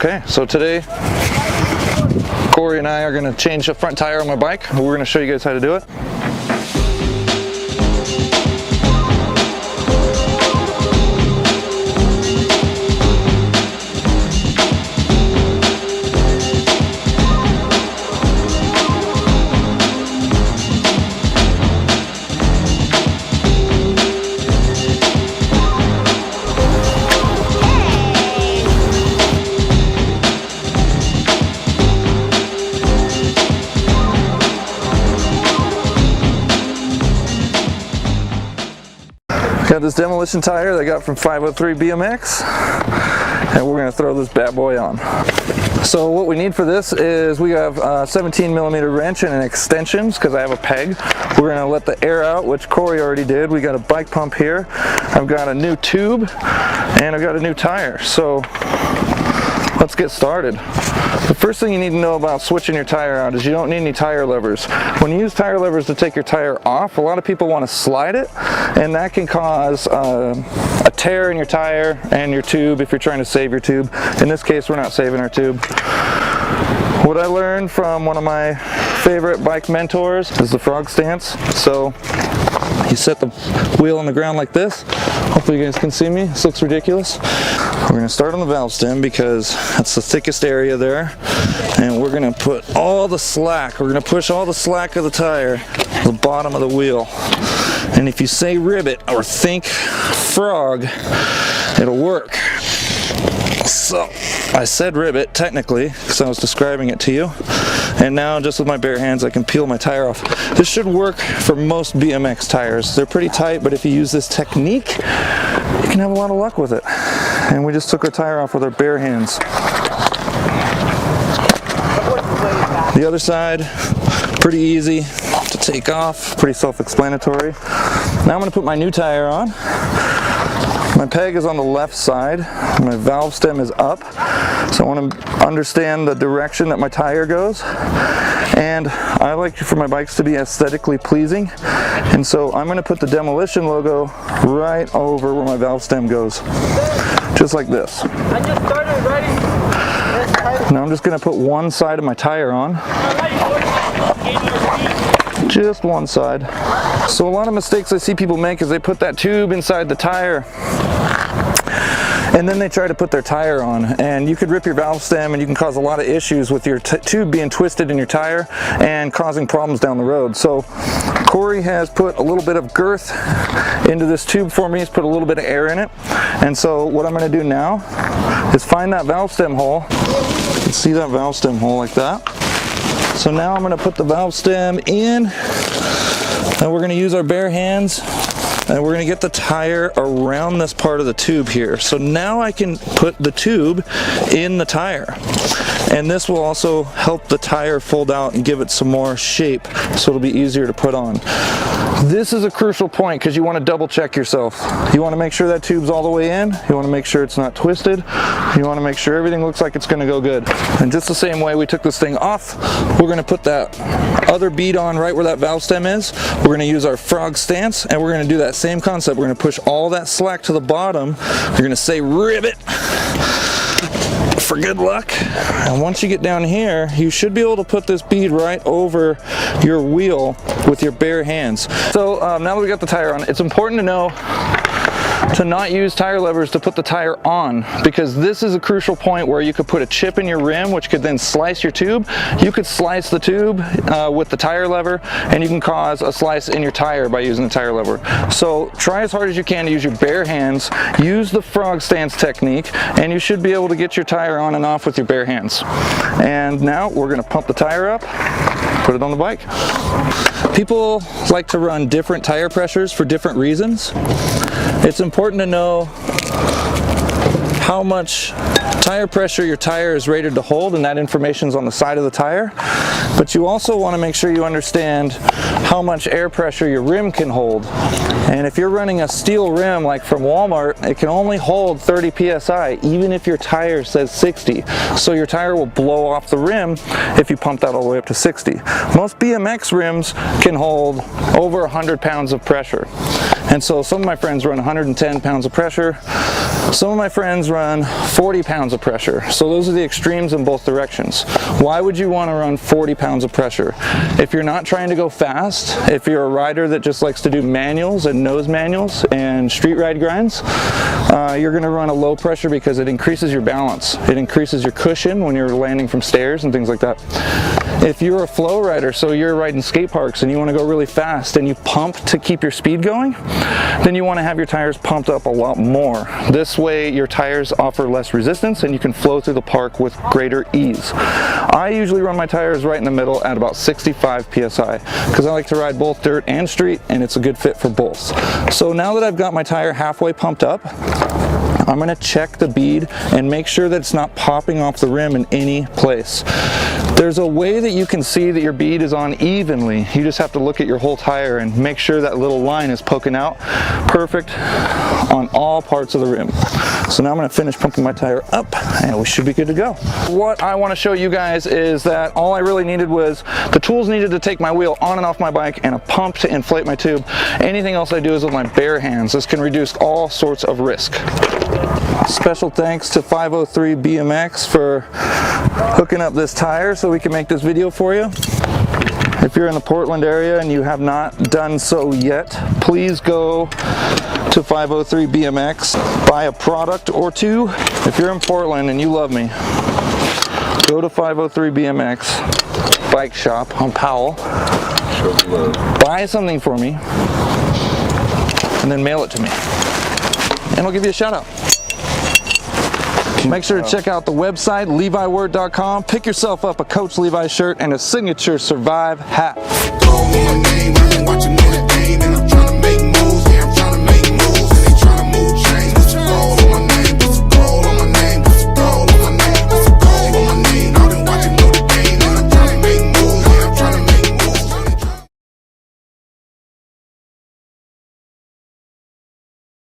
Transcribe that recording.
Okay, so today Corey and I are going to change the front tire on my bike. We're going to show you guys how to do it. Got this demolition tire that I got from 503 BMX, and we're going to throw this bad boy on. So what we need for this is we have a 17mm wrench and an extensions because I have a peg. We're going to let the air out, which Corey already did. We got a bike pump here. I've got a new tube and I've got a new tire. So let's get started. The first thing you need to know about switching your tire out is you don't need any tire levers. When you use tire levers to take your tire off, a lot of people want to slide it, and that can cause a tear in your tire and your tube if you're trying to save your tube. In this case, we're not saving our tube. What I learned from one of my favorite bike mentors is the frog stance. So you set the wheel on the ground like this. Hopefully you guys can see me. This looks ridiculous. We're going to start on the valve stem because that's the thickest area there, and we're going to put all the slack, we're going to push all the slack of the tire to the bottom of the wheel. And if you say ribbit or think frog, it'll work. So I said ribbit technically because I was describing it to you, and now just with my bare hands I can peel my tire off. This should work for most BMX tires. They're pretty tight, but if you use this technique you can have a lot of luck with it. And we just took our tire off with our bare hands. The other side, pretty easy to take off, pretty self-explanatory. Now I'm going to put my new tire on. My peg is on the left side, my valve stem is up, so I want to understand the direction that my tire goes, and I like for my bikes to be aesthetically pleasing, and so I'm going to put the Demolition logo right over where my valve stem goes, just like this. I just started riding. Now I'm just going to put one side of my tire on. Just one side. So a lot of mistakes I see people make is they put that tube inside the tire and then they try to put their tire on, and you could rip your valve stem and you can cause a lot of issues with your tube being twisted in your tire and causing problems down the road. So Corey has put a little bit of girth into this tube for me. He's put a little bit of air in it, and so what I'm going to do now is find that valve stem hole. You can see that valve stem hole like that. So now I'm going to put the valve stem in, and we're going to use our bare hands, and we're going to get the tire around this part of the tube here. So now I can put the tube in the tire, and this will also help the tire fold out and give it some more shape, so it'll be easier to put on. This is a crucial point because you want to double check yourself. You want to make sure that tube's all the way in, you want to make sure it's not twisted, you want to make sure everything looks like it's going to go good. And just the same way we took this thing off, we're going to put that other bead on right where that valve stem is. We're going to use our frog stance, and we're going to do that same concept. We're going to push all that slack to the bottom. You're going to say ribbit for good luck, and once you get down here you should be able to put this bead right over your wheel with your bare hands. So now that we got the tire on, it's important to know to not use tire levers to put the tire on, because this is a crucial point where you could put a chip in your rim which could then slice your tube. You could slice the tube with the tire lever, and you can cause a slice in your tire by using the tire lever. So try as hard as you can to use your bare hands, use the frog stance technique, and you should be able to get your tire on and off with your bare hands. And now we're going to pump the tire up, put it on the bike. People like to run different tire pressures for different reasons. It's important to know how much tire pressure your tire is rated to hold, and that information is on the side of the tire. But you also want to make sure you understand how much air pressure your rim can hold. And if you're running a steel rim like from Walmart, it can only hold 30 psi even if your tire says 60. So your tire will blow off the rim if you pump that all the way up to 60. Most BMX rims can hold over 100 pounds of pressure. And so some of my friends run 110 pounds of pressure. Some of my friends run 40 pounds of pressure. So those are the extremes in both directions. Why would you want to run 40 pounds of pressure? If you're not trying to go fast, if you're a rider that just likes to do manuals and nose manuals and street ride grinds, you're going to run a low pressure because it increases your balance. It increases your cushion when you're landing from stairs and things like that. If you're a flow rider, so you're riding skate parks and you want to go really fast and you pump to keep your speed going, then you want to have your tires pumped up a lot more. This way your tires offer less resistance and you can flow through the park with greater ease. I usually run my tires right in the middle at about 65 psi because I like to ride both dirt and street, and it's a good fit for both. So now that I've got my tire halfway pumped up, I'm going to check the bead and make sure that it's not popping off the rim in any place. There's a way that you can see that your bead is on evenly. You just have to look at your whole tire and make sure that little line is poking out perfect on all parts of the rim. So now I'm going to finish pumping my tire up and we should be good to go. What I want to show you guys is that all I really needed was the tools needed to take my wheel on and off my bike and a pump to inflate my tube. Anything else I do is with my bare hands. This can reduce all sorts of risk. Special thanks to 503 BMX for hooking up this tire so we can make this video for you. If you're in the Portland area and you have not done so yet, please go to 503 BMX, buy a product or two. If you're in Portland and you love me, go to 503 BMX bike shop on Powell, buy something for me, and then mail it to me, and I'll give you a shout out. Make sure to check out the website, leviword.com. Pick yourself up a Coach Levi shirt and a signature Survive hat.